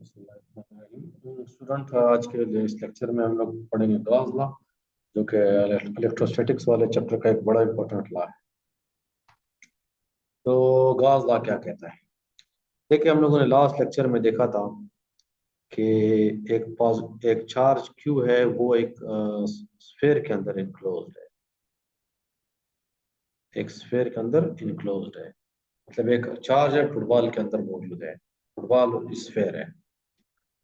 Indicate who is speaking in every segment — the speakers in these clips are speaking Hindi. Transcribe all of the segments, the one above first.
Speaker 1: स्टूडेंट, आज के इस लेक्चर में हम लोग पढ़ेंगे गॉस लॉ, जो कि इलेक्ट्रोस्टैटिक्स वाले चैप्टर का एक बड़ा इंपॉर्टेंट लॉ है। तो गॉस लॉ क्या कहता है? देखिए, हम लोगों ने लास्ट लेक्चर में देखा था कि एक चार्ज क्यू है, वो एक स्फीयर के अंदर इनक्लोज्ड है। एक स्फीयर के अंदर इनक्लोज्ड है, मतलब एक चार्ज है फुटबॉल के अंदर मौजूद है। फुटबॉल स्फीयर है।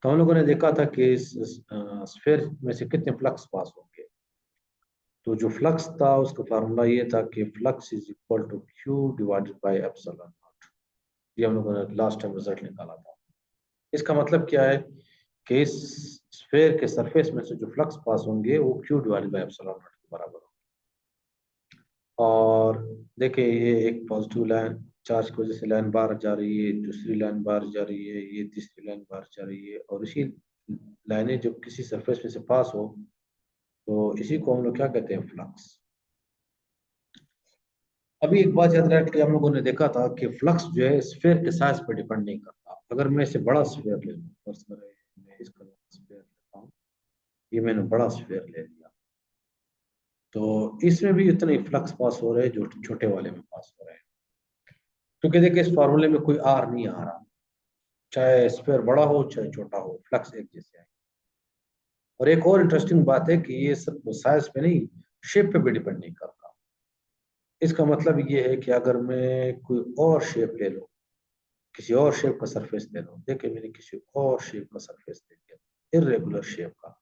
Speaker 1: तो हम लोगों ने देखा था कि इस स्फीयर में से कितने फ्लक्स पास होंगे। तो जो फ्लक्स था उसका फार्मूला ये था कि flux is equal to Q divided by epsilon naught. ये हम लोगों ने लास्ट टाइम रिजल्ट निकाला था। इसका मतलब क्या है कि इस स्फीयर के सरफेस में से जो फ्लक्स पास होंगे वो Q divided by epsilon not के बराबर होंगे। और देखिए, ये एक पॉजिटिव लाइन चार्ज की वजह से लाइन बाहर जा रही है, दूसरी लाइन बाहर जा रही है, ये तीसरी लाइन बाहर जा रही है, और इसी लाइनें जब किसी सरफेस में से पास हो तो इसी को हम लोग क्या कहते हैं? फ्लक्स। अभी एक बात याद रखें कि हम लोगों ने देखा था कि फ्लक्स जो है स्फीयर के साइज पर डिपेंड नहीं करता। अगर मैं इसे बड़ा स्फीयर ले लूँ, फर्स्ट मैं इसका स्फीयर लेता हूँ, ये मैंने बड़ा स्फीयर ले लिया, तो इसमें भी इतने फ्लक्स पास हो रहे हैं जो छोटे वाले में पास हो रहे हैं। क्योंकि देखिए, इस फॉर्मूले में कोई आर नहीं आ रहा, चाहे स्फीयर बड़ा हो चाहे छोटा हो, फ्लक्स एक जैसे है। और एक और इंटरेस्टिंग बात है कि ये सब साइज पे नहीं, शेप पे भी डिपेंड नहीं करता। इसका मतलब ये है कि अगर मैं कोई और शेप ले लूँ, किसी और शेप का सरफेस ले लो, देखिए मैंने किसी और शेप का सरफेस ले लिया, इरेगुलर शेप का,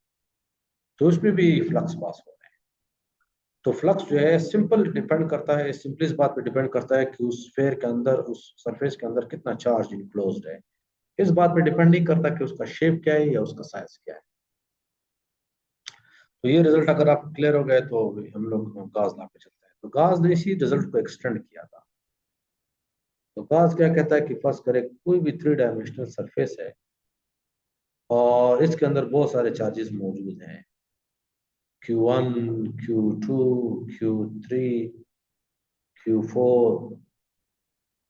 Speaker 1: तो उसमें भी फ्लक्स पास हो रहे हैं। तो फ्लक्स जो है सिंपल डिपेंड करता है, सिंपल इस बात पे डिपेंड करता है कि उस स्फीयर के अंदर, उस सरफेस के अंदर कितना चार्ज इनक्लोज्ड है। इस बात पे डिपेंड नहीं करता कि उसका शेप क्या है या उसका साइज क्या है। तो ये रिजल्ट अगर आप क्लियर हो गए तो हम लोग गॉस लॉ पे चलते हैं। तो गॉस ने इसी रिजल्ट को एक्सटेंड किया था। तो गॉस क्या कहता है कि फर्स्ट करें, कोई भी 3 डायमेंशनल सरफेस है और इसके अंदर बहुत सारे चार्जेस मौजूद हैं, Q1, Q2, Q3, Q4,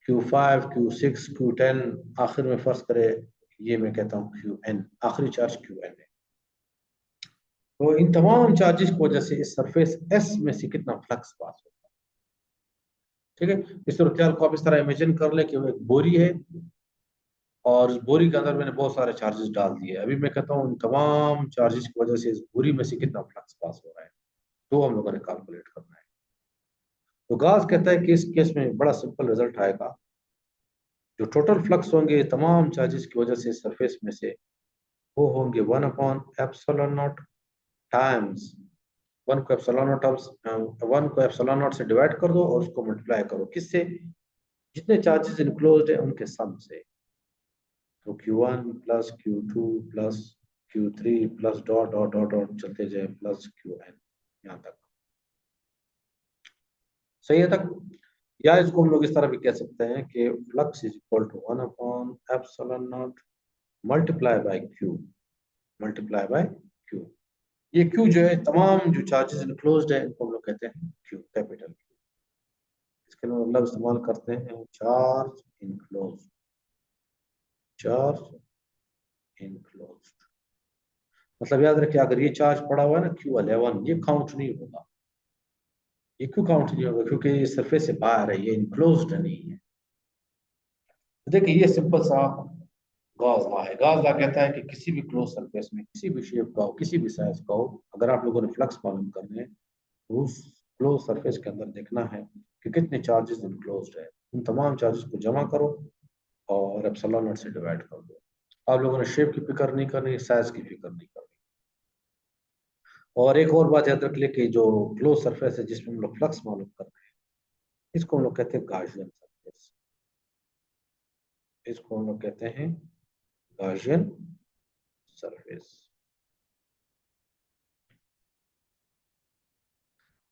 Speaker 1: Q5, Q6, Q10, आखिर में फर्स्ट करे ये मैं कहता हूँ Qn, आखिरी चार्ज Qn है। तो इन तमाम चार्जेस की वजह से इस सरफेस S में से कितना फ्लक्स पास होगा। ठीक है, इस सूरत को आप इस तरह इमेजिन कर ले कि वो एक बोरी है और उस बोरी के अंदर मैंने बहुत सारे चार्जेस डाल दिए। अभी मैं कहता हूँ इन तमाम चार्जेस की वजह से इस बोरी में से कितना फ्लक्स पास हो रहा है, तो हम लोगों ने कैलकुलेट करना है। तो गॉस कहता है कि इस केस में बड़ा सिंपल रिजल्ट आएगा। जो टोटल फ्लक्स होंगे तमाम चार्जेस की वजह से सरफेस में से, वो होंगे 1/ε0 टाइम्स 1 को ε0 से डिवाइड कर दो और उसको मल्टीप्लाई करो किससे? जितने चार्जेस इनक्लोज्ड है उनके सम से। तो Q1 plus Q2 plus Q3 plus dot dot dot dot चलते जाए प्लस Qn, यहाँ तक सही है तक। या इसको हम लोग इस तरह भी कह सकते हैं कि flux is equal to 1/ε0 multiply by Q, multiply by Q. ये क्यू जो है, तमाम जो चार्जेस इनक्लोज्ड है इनको हम लोग कहते हैं क्यू, कैपिटल क्यू। इसके लिए मतलब इस्तेमाल करते हैं चार्ज इनक्लोज्ड, चार्ज इनक्लोज्ड। मतलब याद रखिए, अगर ये चार्ज पड़ा हुआ है ना Q11, ये काउंट नहीं होगा। ये क्यों काउंट नहीं होगा? क्योंकि ये सरफेस से बाहर है, ये इनक्लोज्ड नहीं है। देखिए, ये सिंपल सा गॉस लॉ है। गॉस लॉ कहता है कि किसी भी क्लोज सरफेस में, किसी भी शेप का हो, किसी भी साइज का हो, अगर आप लोगों ने फ्लक्स मालूम करने हैं तो उस क्लोज सरफेस के अंदर देखना है कि कितने चार्जेस इनक्लोज्ड है। उन तमाम चार्जेस को जमा करो और एप्सिलॉन नॉट से डिवाइड कर दो। आप लोगों ने शेप की फिक्र नहीं करनी, साइज की फिक्र नहीं करनी। और एक और बात याद रख ले कि जो क्लोज सरफेस है जिसमें हम लोग फ्लक्स मालूम कर रहे हैं, इसको हम लोग कहते हैं गॉसियन सरफेस। इसको हम लोग कहते हैं गॉसियन सरफेस।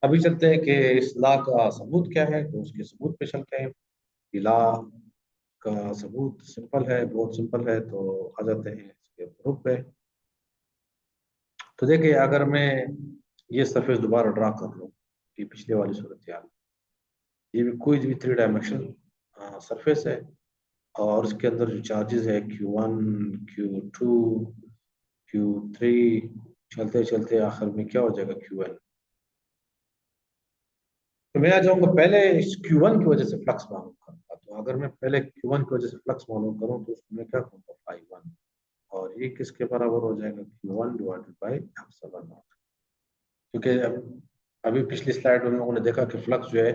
Speaker 1: अभी चलते हैं कि इस लॉ का सबूत क्या है, तो उसके सबूत पे चलते हैं। लॉ का सबूत सिंपल है, बहुत सिंपल है। तो आ जाते हैं इसके प्रूफ पे। तो देखिए, अगर मैं ये सरफेस दोबारा ड्रा कर लूँ, ये पिछले वाली सूरत, ये भी कोई भी 3 डायमेंशनल सरफेस है और उसके अंदर जो चार्जेस है Q1, Q2, Q3, चलते चलते आखिर में क्या हो जाएगा Qn। तो मैं आ जाऊंगा पहले इस Q1 की वजह से फ्लक्स मालूम करूंगा। तो अगर मैं पहले Q1 की वजह से फ्लक्स मालूम करूं तो उसको मैं क्या करूंगा phi 1, और ये किसके बराबर हो जाएगा Q1 divided by epsilon not. क्योंकि अभी पिछली स्लाइड में हम लोगों ने देखा कि फ्लक्स जो है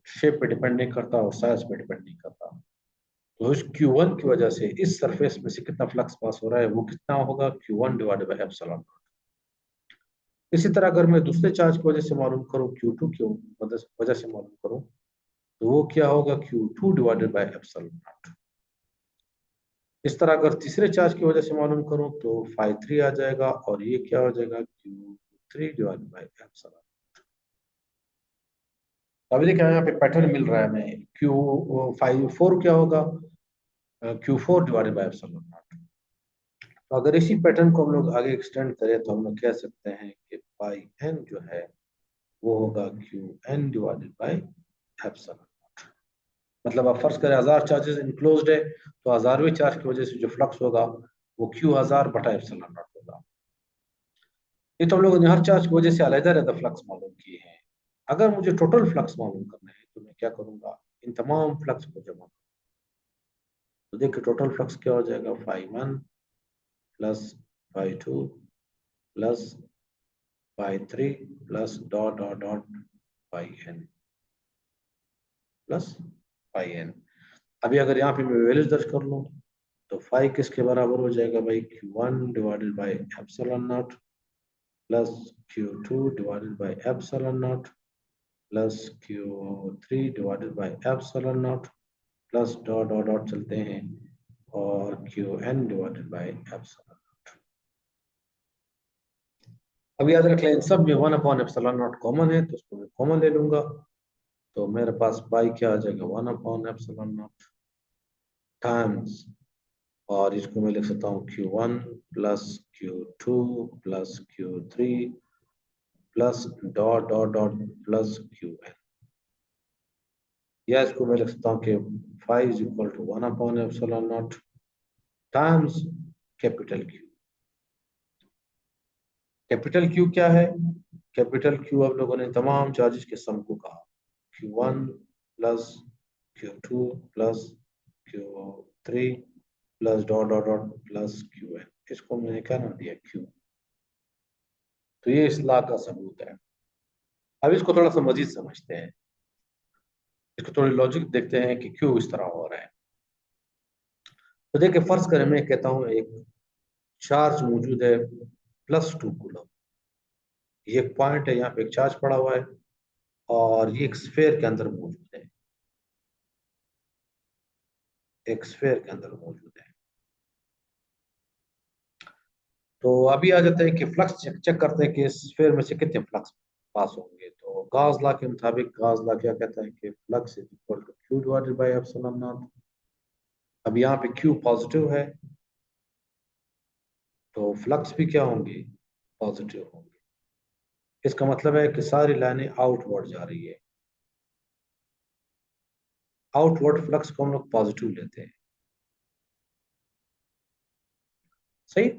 Speaker 1: शेप पे डिपेंड नहीं करता और साइज पे डिपेंड नहीं करता। तो इस Q1 की वजह से इस सरफेस में से कितना फ्लक्स पास हो रहा है वो कितना होगा Q1 डिवाइडेड बाई एप्सिलॉन। इसी तरह अगर मैं दूसरे चार्ज की वजह से मालूम करूं Q2 की वजह से मालूम करूं तो वो क्या होगा Q2 divided by epsilon not. इस तरह अगर तीसरे चार्ज की वजह से मालूम करूं तो phi 3 आ जाएगा और ये क्या हो जाएगा Q3 डिवाइडेड बाई एप्सिलॉन। अभी देखिए यहाँ पे पैटर्न मिल रहा है हमें Q4 क्या होगा Q4 divided by epsilon not. तो अगर इसी पैटर्न को हम लोग आगे एक्सटेंड करें तो हम लोग कह सकते हैं कि पाई n जो है वो होगा Qn डिवाइडेड बाई एप्सिलॉन। मतलब आप फर्ज करें 1000 चार्जेस इनक्लोज्ड है तो 1000वें चार्ज की वजह से जो फ्लक्स होगा वो Q1000 बटा एप्सिलॉन नॉट होगा। ये तो हम लोगों ने हर चार्ज की वजह से अलग-अलग फ्लक्स मालूम किए हैं। अगर मुझे टोटल फ्लक्स मालूम करना है तो मैं क्या करूंगा, इन तमाम फ्लक्स को जमा करूंगा। तो देखिए टोटल फ्लक्स क्या हो जाएगा phi 1 plus phi 2 plus phi 3 plus dot dot dot phi n plus phi n। अभी अगर यहाँ पे मैं वैल्यूज दर्ज कर लूँ तो फाई किसके बराबर हो जाएगा भाई Q1 divided by epsilon not plus Q2 divided by epsilon not plus Q3 divided by epsilon not plus dot dot dot चलते हैं और Qn डिवाइडेड बाई एप्सिलॉन। अब याद रख लें इन सब में 1 अपॉन एप्सिलॉन नॉट कॉमन है तो उसको मैं कॉमन ले लूंगा। तो मेरे पास पाई क्या आ जाएगा 1 अपॉन एप्सिलॉन नॉट टाइम्स, और इसको मैं लिख सकता हूँ Q1 plus Q2 plus Q3 plus dot dot dot plus Qn, या इसको मैं लिख सकता हूँ कि five is equal to 1 upon epsilon naught times capital Q। Capital Q क्या है? कैपिटल Q आप लोगों ने तमाम चार्जेस के सम को कहा, Q1 plus Q2 plus Q3 plus dot dot dot plus Qn, इसको मैंने क्या नाम दिया Q। तो ये इस लॉ का सबूत है। अब इसको थोड़ा सा मजीद समझते हैं, इसको थोड़ी लॉजिक देखते हैं कि क्यों इस तरह हो रहा है। तो देखिए फर्ज करें मैं कहता हूँ एक चार्ज मौजूद है +2 कूलम। ये एक पॉइंट है, यहाँ पे एक चार्ज पड़ा हुआ है और ये एक स्फेयर के अंदर मौजूद है, एक स्फेयर के अंदर मौजूद है। तो अभी आ जाते हैं कि फ्लक्स चेक करते हैं कि इस स्फेयर में से कितने फ्लक्स पास होंगे। तो गॉस लॉ के मुताबिक गॉस लॉ क्या कहता है कि flux is equal to Q divided by epsilon naught. अब यहाँ पे Q पॉजिटिव है तो फ्लक्स भी क्या होंगे, पॉजिटिव होंगे। इसका मतलब है कि सारी लाइनें आउटवर्ड जा रही है। आउटवर्ड फ्लक्स को हम लोग पॉजिटिव लेते हैं, सही।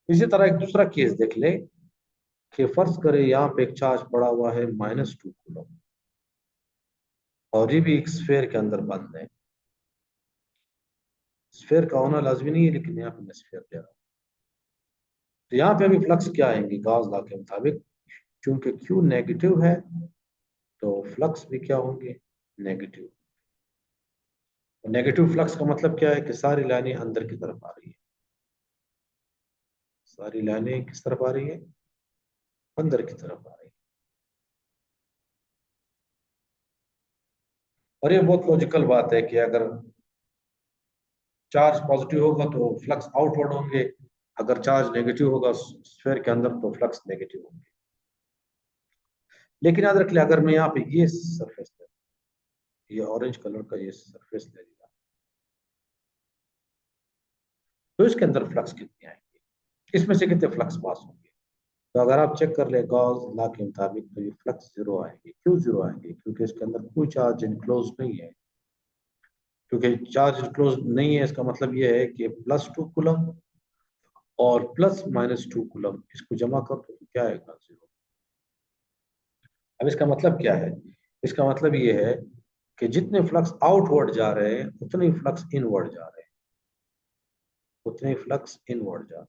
Speaker 1: इसी तरह एक दूसरा केस देख ले कि फर्ज करें यहाँ पे एक चार्ज पड़ा हुआ है -2 कूलम और ये भी एक स्फेयर के अंदर बंद है। स्फेयर का होना लाजमी नहीं है लेकिन यहाँ पे मैं स्फेयर ले रहा हूँ। तो यहाँ पे अभी फ्लक्स क्या आएंगे गॉस लॉ के मुताबिक, क्योंकि Q नेगेटिव है तो फ्लक्स भी क्या होंगे, नेगेटिव। नेगेटिव फ्लक्स का मतलब क्या है कि सारी लाइनें अंदर की तरफ आ रही है, सारी लाइनें किस तरफ आ रही है, अंदर की तरफ आ रही है। और ये बहुत लॉजिकल बात है कि अगर चार्ज पॉजिटिव होगा तो फ्लक्स आउटवर्ड होंगे, अगर चार्ज नेगेटिव होगा स्फीयर के अंदर तो फ्लक्स नेगेटिव होंगे। लेकिन याद रख ले अगर मैं यहाँ पे ये सरफेस ले, ये ऑरेंज कलर का ये सरफेस ले लिया तो इसके अंदर फ्लक्स कितने आएंगे, इसमें से कितने फ्लक्स पास होंगे। तो अगर आप चेक कर ले गॉस लॉ के मुताबिक तो ये फ्लक्स जीरो आएंगे। क्यों जीरो आएंगे, क्योंकि इसके अंदर कोई चार्ज इनक्लोज नहीं है। क्योंकि चार्ज क्लोज नहीं है, इसका मतलब ये है कि +2 कूलम और +-2 कूलम, इसको जमा कर दो तो क्या आएगा? 0। अब इसका मतलब क्या है? इसका मतलब ये है कि जितने फ्लक्स आउटवर्ड जा रहे हैं उतने ही फ्लक्स इनवर्ड जा रहे हैं, उतने ही फ्लक्स इनवर्ड जा रहे हैं।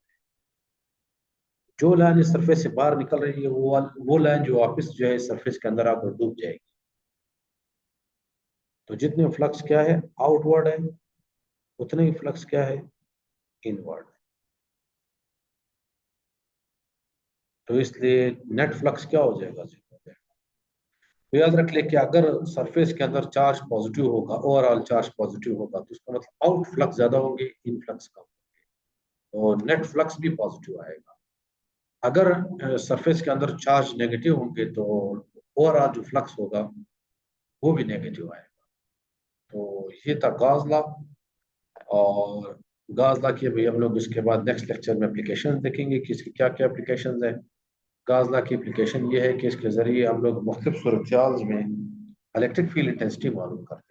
Speaker 1: जो लाइन इस सरफेस से बाहर निकल रही है वो लाइन जो वापस जो है सरफेस के अंदर आकर डूब जाएगी। तो जितने फ्लक्स क्या है आउटवर्ड है, उतने ही फ्लक्स क्या है इनवर्ड है। तो इसलिए नेट फ्लक्स क्या हो जाएगा? 0 हो जाएगा। तो याद रख ले कि अगर सरफेस के अंदर चार्ज पॉजिटिव होगा, ओवरऑल चार्ज पॉजिटिव होगा, तो उसका मतलब आउट फ्लक्स ज्यादा होंगे, इन फ्लक्स कम, और नेट फ्लक्स भी पॉजिटिव आएगा। अगर सरफेस के अंदर चार्ज नेगेटिव होंगे तो ओवरऑल जो फ्लक्स होगा वो भी नेगेटिव आएगा। तो ये था गॉस लॉ। और गॉस लॉ की अभी हम लोग इसके बाद नेक्स्ट लेक्चर में एप्लीकेशन देखेंगे कि इसकी क्या क्या एप्लीकेशन है। गॉस लॉ की एप्लीकेशन ये है कि इसके जरिए हम लोग मुख्तलिफ सूरत में इलेक्ट्रिक फील्ड इंटेंसिटी मालूम करते हैं।